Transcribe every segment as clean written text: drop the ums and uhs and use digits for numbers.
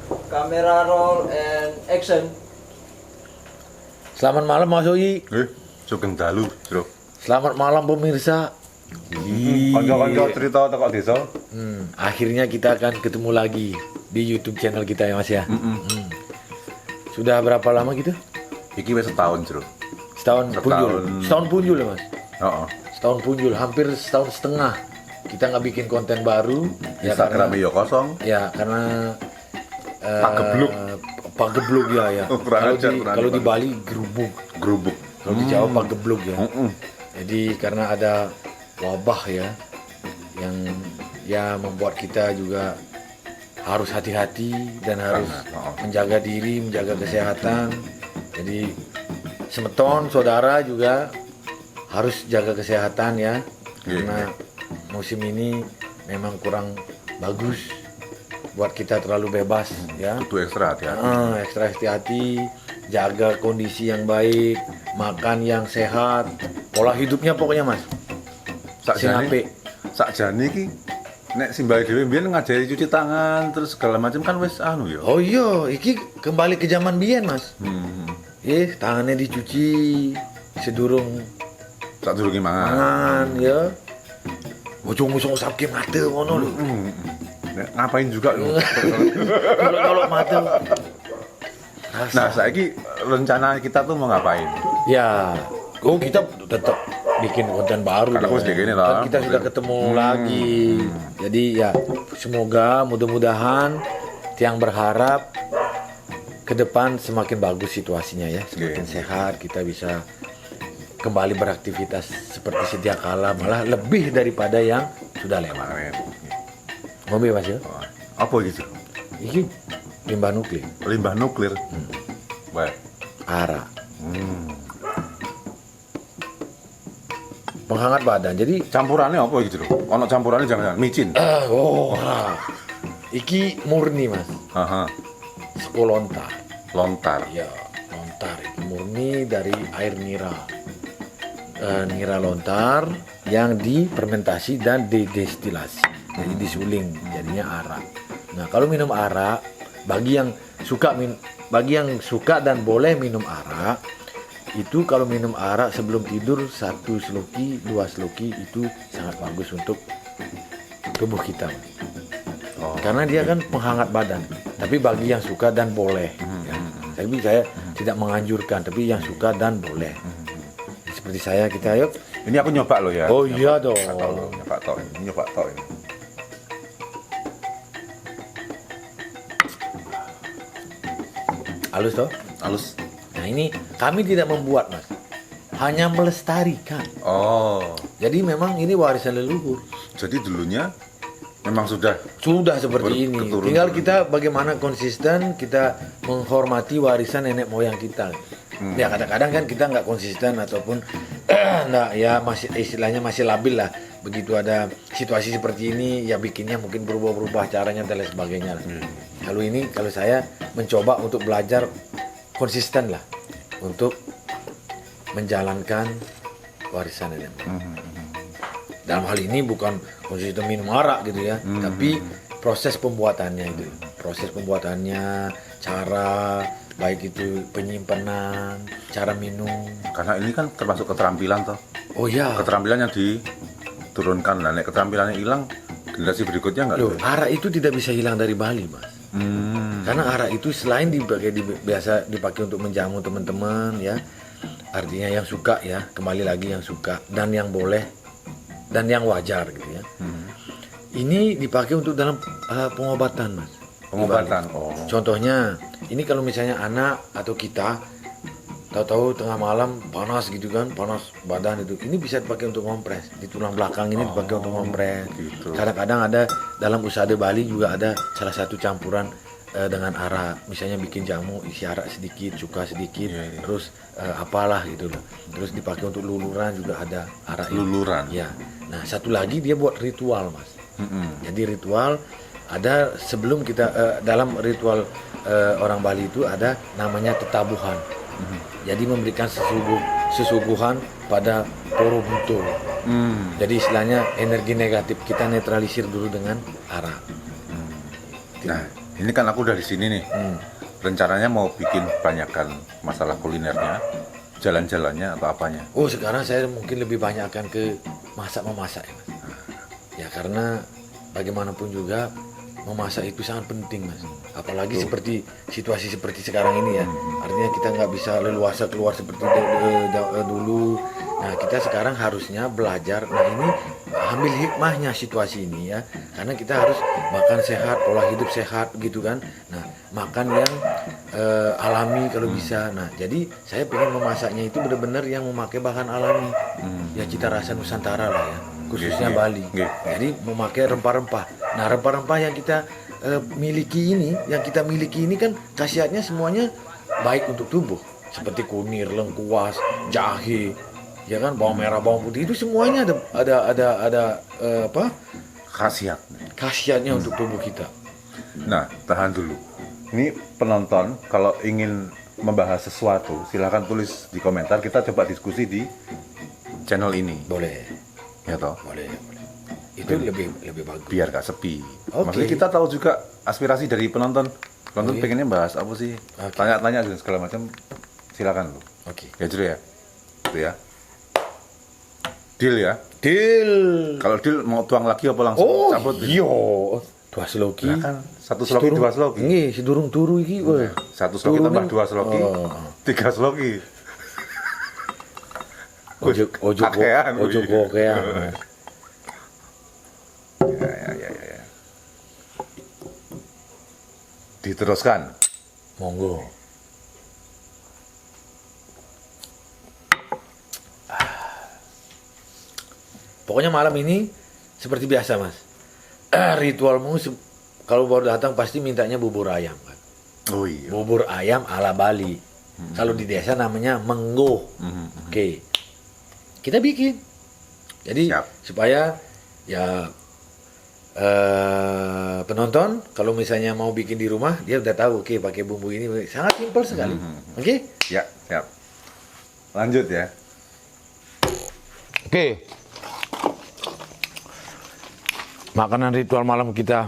Kamera roll and action. Selamat malam Mas Oi. Sugeng dalu, Bro. Selamat malam pemirsa. Kanca-kanca cerita teko desa. Akhirnya kita akan ketemu lagi di YouTube channel kita ya Mas ya. Sudah berapa lama gitu? Iki wis setahun, Bro. Setahun punjul. Setahun punjul ya Mas. Heeh. Setahun punjul, hampir setahun setengah. Kita nggak bikin konten baru. Instagram karena, ya kosong. ya karena Pagebluk. Pagebluk ya. Oh, kurang ajar, kurang kalau di ajar. Bali gerubuk. Gerubuk. Kalau di Jawa pagebluk ya. Heeh. Jadi karena ada wabah ya yang ya membuat kita juga harus hati-hati dan harus menjaga diri, menjaga kesehatan. Jadi semeton saudara juga harus jaga kesehatan ya. Karena musim ini memang kurang bagus buat kita terlalu bebas ya. Kudu ekstra hati-hati. Ekstra hati-hati, jaga kondisi yang baik, makan yang sehat, pola hidupnya pokoknya Mas. Sakjane iki nek simbah dhewe mbiyen ngajari cuci tangan terus segala macam kan wis anu ya. Oh iya, iki kembali ke zaman biyen Mas. Tangannya dicuci sedurung Sadurunge mangan. mangan ya. Ojo ngusap-ngusapke mata ngono lho. Nek ngapain juga lho. Nyolok mata. Nah, saiki rencana kita tuh mau ngapain? Ya, kita tetap bikin konten baru. Karena dong. aku segini lah. Kan kita sudah ketemu lagi. Jadi ya semoga mudah-mudahan Tiang berharap ke depan semakin bagus situasinya ya, semakin sehat, kita bisa kembali beraktivitas seperti sedia kala, malah lebih daripada yang sudah lewat. Mau bebas ya? Apa gitu? Ini limbah nuklir, Limbah nuklir. Baik. ARA. Penghangat badan. Jadi Campurannya apa gitu loh? Ono campurannya jangan-jangan micin. ora. Iki murni Mas. Aha. Sekolontar. Lontar. Ya, lontar itu murni dari air nira. Nira lontar yang difermentasi dan didestilasi. Jadi disuling jadinya arak. Nah, kalau minum arak bagi yang suka dan boleh minum arak, itu kalau minum arak sebelum tidur 1 seloki, 2 seloki itu sangat bagus untuk tubuh kita. Karena dia kan penghangat badan. Tapi bagi yang suka dan boleh. Ya. Tapi saya tidak menganjurkan, tapi yang suka dan boleh. Seperti saya, kita yuk. Ini aku nyoba loh ya. Oh iya dong. Nyoba tok ini. Halus toh? Halus. Nah ini kami tidak membuat Mas, hanya melestarikan. Oh. Jadi memang ini warisan leluhur. Jadi dulunya memang sudah Seperti ini. keturun. Tinggal kita bagaimana konsisten kita menghormati warisan nenek moyang kita. Ya kadang-kadang kan kita nggak konsisten ataupun nah ya masih istilahnya masih labil lah. Begitu ada situasi seperti ini ya bikinnya mungkin berubah-ubah caranya dan lain sebagainya lah. Kalau saya mencoba untuk belajar konsisten lah untuk menjalankan warisan nenek moyang. Dalam hal ini bukan konsisten minum arak gitu ya, tapi proses pembuatannya itu, cara baik itu penyimpanan, cara minum. karena ini kan termasuk keterampilan toh. Oh ya. Keterampilan yang diturunkan lah. Nek keterampilannya hilang, generasi berikutnya nggak. Loh, arak itu tidak bisa hilang dari Bali, Mas. Karena arak itu selain biasa dipakai untuk menjamu teman-teman ya. Artinya yang suka ya, kembali lagi yang suka dan yang boleh dan yang wajar gitu ya. Ini dipakai untuk dalam pengobatan, Mas. Pengobatan. Contohnya, ini kalau misalnya anak atau kita tahu-tahu tengah malam panas gitu kan, panas badan itu, ini bisa dipakai untuk kompres. Di tulang belakang ini dipakai untuk kompres. Gitu. Kadang-kadang ada dalam usade Bali juga ada salah satu campuran dengan arak. Misalnya bikin jamu isi arak sedikit, cuka sedikit, terus apalah gitu loh. Terus dipakai untuk luluran juga ada arak. Luluran. Ya. Nah, satu lagi dia buat ritual, Mas. Jadi ritual ada sebelum kita dalam ritual orang Bali itu ada namanya tetabuhan. Jadi memberikan sesuguhan pada Borobudur. Jadi istilahnya energi negatif kita netralisir dulu dengan arak. Nah, Ini kan aku udah di sini nih. Rencananya mau bikin banyakkan masalah kulinernya, jalan-jalannya atau apanya. Oh, sekarang saya mungkin lebih banyak akan ke memasak ya, Mas. Ya karena bagaimanapun juga memasak itu sangat penting, Mas. Apalagi seperti situasi seperti sekarang ini ya. Artinya kita nggak bisa leluasa keluar seperti dulu. Nah, kita sekarang harusnya belajar. Nah, ini ambil hikmahnya situasi ini ya. Karena kita harus makan sehat, pola hidup sehat gitu kan. Nah, makan yang alami kalau bisa. Nah, jadi saya pengen memasaknya itu benar-benar yang memakai bahan alami. Ya cita rasa Nusantara lah ya, khususnya Bali. Jadi memakai rempah-rempah. Nah, rempah-rempah yang kita miliki ini kan khasiatnya semuanya baik untuk tubuh. Seperti kunir, lengkuas, jahe, ya kan, bawang merah, bawang putih itu semuanya ada khasiatnya untuk tubuh kita. Nah, tahan dulu. Ini penonton kalau ingin membahas sesuatu, silahkan tulis di komentar. Kita coba diskusi di channel ini. Boleh. Ya toh? Boleh. Itu lebih bagus. Biar gak sepi. Oke. Maksudnya kita tahu juga aspirasi dari penonton. Penonton pengennya bahas apa sih? Tanya-tanya dan segala macam. Silakan lu. Oke. Ya Jero ya. Itu ya. Deal ya. Deal. Kalau deal mau tuang lagi apa langsung cabut? Iya. Dua sloki. Nah kan satu sloki dua sloki. Nggih, sidurung turu iki kowe. Satu sloki tambah dua sloki. 3 sloki. Ojo Kakean, gokean. Ya. Diteruskan. Monggo. Pokoknya malam ini seperti biasa, Mas. Ritualmu kalau baru datang pasti mintanya bubur ayam kan. Oh iya. Bubur ayam ala Bali. Kalau di desa namanya menggo. Oke. Kita bikin. Jadi supaya ya penonton kalau misalnya mau bikin di rumah dia udah tahu oke pakai bumbu ini sangat simpel sekali. Oke? Ya, siap. Lanjut ya. Oke. Makanan ritual malam kita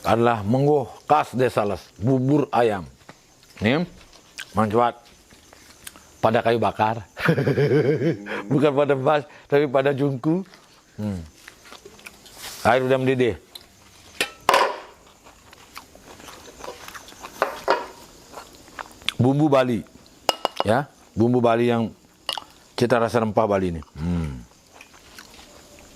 adalah menggo khas Desa Les, bubur ayam. Nih, mancuat pada kayu bakar. Bukan pada bas, tapi pada jungku. Air udah mendidih. Bumbu Bali. Ya, bumbu Bali yang cita rasa rempah Bali ini.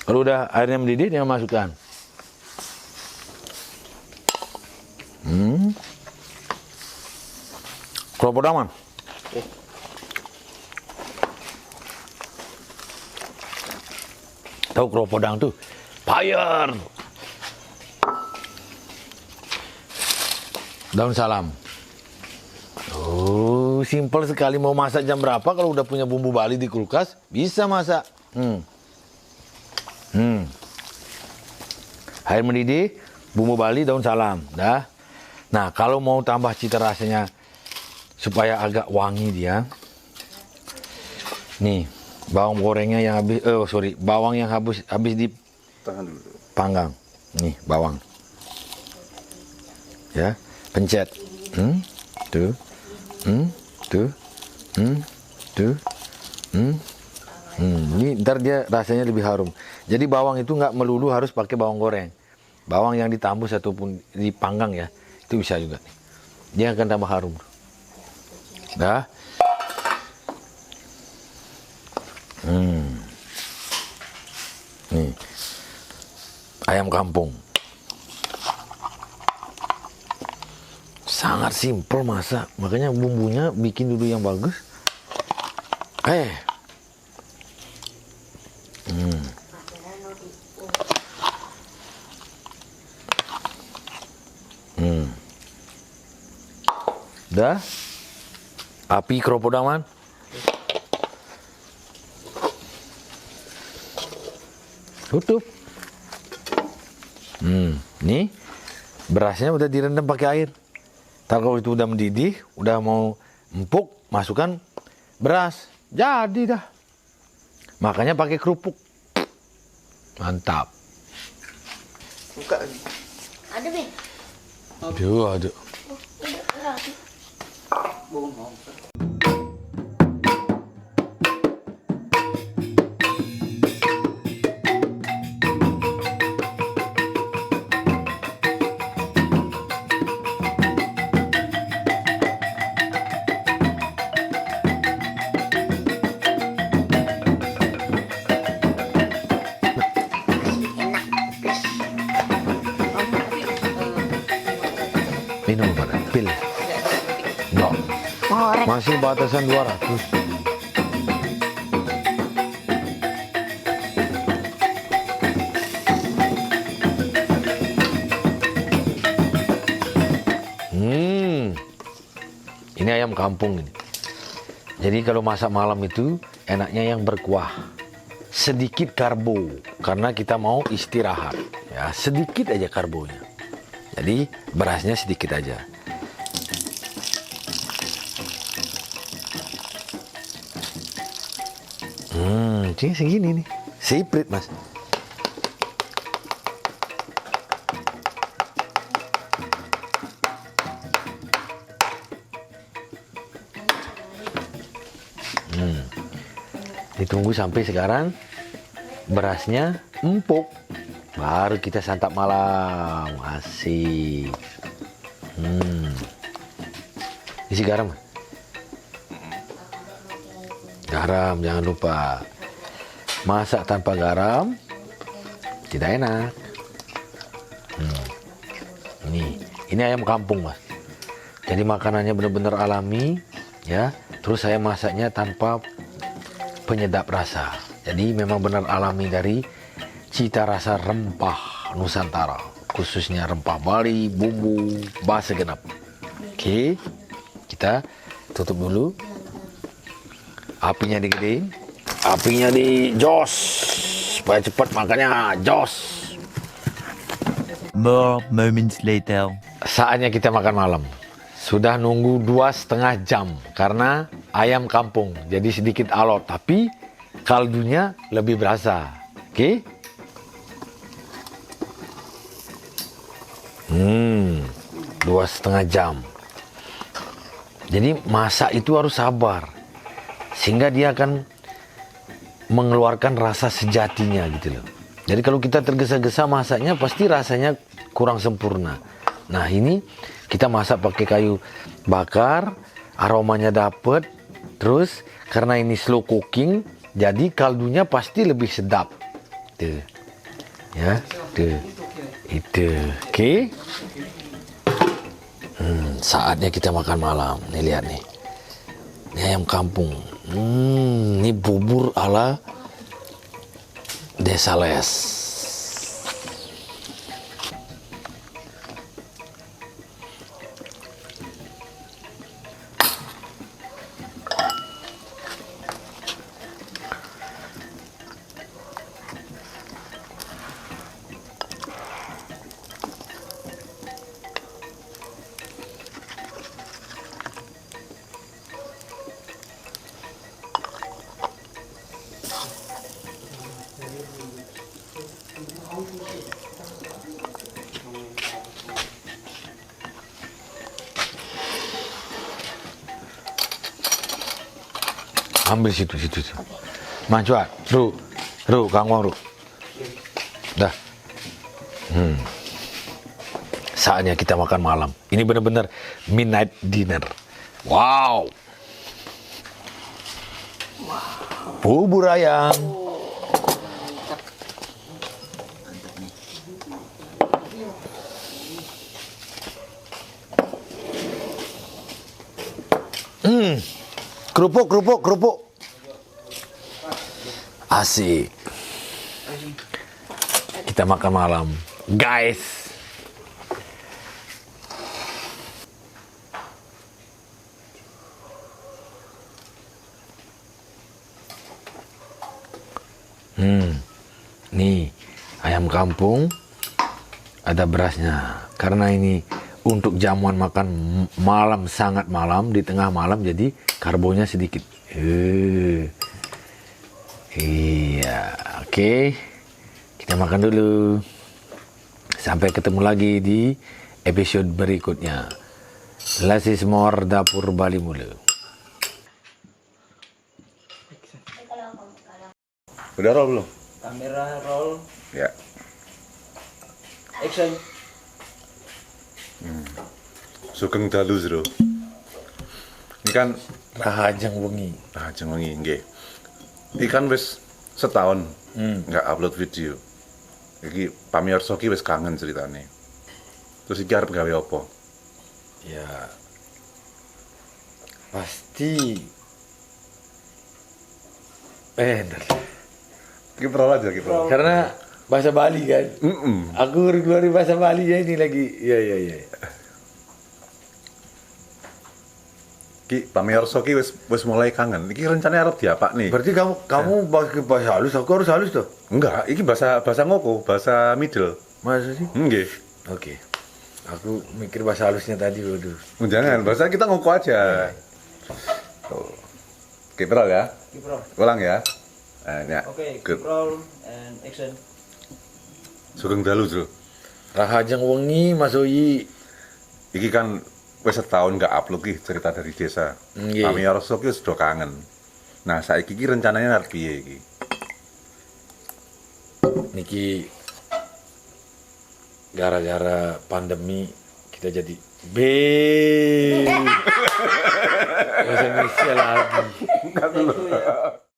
Kalau udah airnya mendidih, dia masukkan. Kelapa daman. Tahu kelapa dang tuh? Fire. Daun salam. Oh, simpel sekali. Mau masak jam berapa? Kalau udah punya bumbu Bali di kulkas, bisa masak. Air mendidih, bumbu Bali, daun salam, dah. Nah, kalau mau tambah cita rasanya supaya agak wangi dia, nih bawang gorengnya yang bawang yang habis dipanggang, nih bawang, ya, pencet, tuh, ini ntar dia rasanya lebih harum. Jadi bawang itu nggak melulu harus pakai bawang goreng. Bawang yang ditambus ataupun dipanggang ya, itu bisa juga. Dia akan tambah harum. Dah. Nih. Ayam kampung. Sangat simpel masak. Makanya bumbunya bikin dulu yang bagus. Dah. Api keropodaman. Tutup. Nih. Berasnya udah direndam pakai air. Kalau itu udah mendidih, udah mau empuk, masukkan beras. Jadi dah. Makanya pakai kerupuk. Mantap. Buka. Ada, Be. Aduh. Minum pada pil. Enggak. Masih batasan 200. Ini ayam kampung ini. Jadi kalau masak malam itu enaknya yang berkuah. Sedikit karbo karena kita mau istirahat. Ya, sedikit aja karbonya. Jadi berasnya sedikit aja. Ini segini nih. Siprit, Mas. Ditunggu sampai sekarang berasnya empuk. Baru kita santap malam. Asik. Isi garam. Garam jangan lupa. Masak tanpa garam tidak enak. Ini ayam kampung, Mas. Jadi makanannya benar-benar alami, ya. Terus saya masaknya tanpa penyedap rasa. Jadi memang benar alami dari cita rasa rempah Nusantara, khususnya rempah Bali, bumbu, basa genap. Oke, kita tutup dulu. Apinya digedein, apinya di jos supaya cepat makannya, jos. More moments later. Saatnya kita makan malam. Sudah nunggu 2,5 jam karena ayam kampung jadi sedikit alot, tapi kaldunya lebih berasa. Oke? 2,5 jam. Jadi masak itu harus sabar, sehingga dia akan mengeluarkan rasa sejatinya gitu loh. Jadi kalau kita tergesa-gesa masaknya pasti rasanya kurang sempurna. Nah ini kita masak pakai kayu bakar, aromanya dapet, terus karena ini slow cooking, jadi kaldunya pasti lebih sedap. Tuh, ya, tuh, itu, oke. Saatnya kita makan malam. Nih lihat nih, ini ayam kampung. Ini bubur ala Desa Les. Ambil situ. Mancuat, Ru, Kang Wang, Ru. Dah. Saatnya kita makan malam. Ini benar-benar midnight dinner. Wow. Bubur ayam. Kerupuk. Asik. Kita makan malam, guys. Nih, ayam kampung ada berasnya. Karena ini untuk jamuan makan malam, sangat malam, di tengah malam, jadi karbonya sedikit. Iya, oke. Kita makan dulu. Sampai ketemu lagi di episode berikutnya. Less is more, dapur Bali mulu. Udah roll belum? Kamera roll, Ya. action. Sugeng dalu Zro. Ini kan Rahajeng wengi. Ajeng wengi nggih. Iki kan wis setahun nggak upload video. Iki pamirsa ki wis kangen ceritane. Terus iki arep gawe apa? Ya pasti ntar. Iki pro aja iki pro. Karena bahasa Bali kan. Aku keluarin bahasa Bali ya ini lagi. Iya. Ki pamirsa ki wis mulai kangen. Iki rencananya arep diapak nih. Berarti kamu pakai bahasa halus, aku harus halus tuh. Enggak, iki bahasa ngoko, bahasa middle. Masa sih? Nggih. Oke. Aku mikir bahasa halusnya tadi, waduh. Jangan, bahasa kita ngoko aja. Tuh. Keep roll ya. Keep roll. Ulang ya. Ya. Okay, Good. keep roll and action. Sugeng dalu, Bro. Rahajeng wengi masoyi. Iki kan wis setahun nggak upload ki cerita dari desa. Nggih. Pamirsa ki wis do kangen. Nah, saiki ki rencananya arep piye iki? Niki gara-gara pandemi kita jadi bahasa Indonesia lagi. Thank you ya.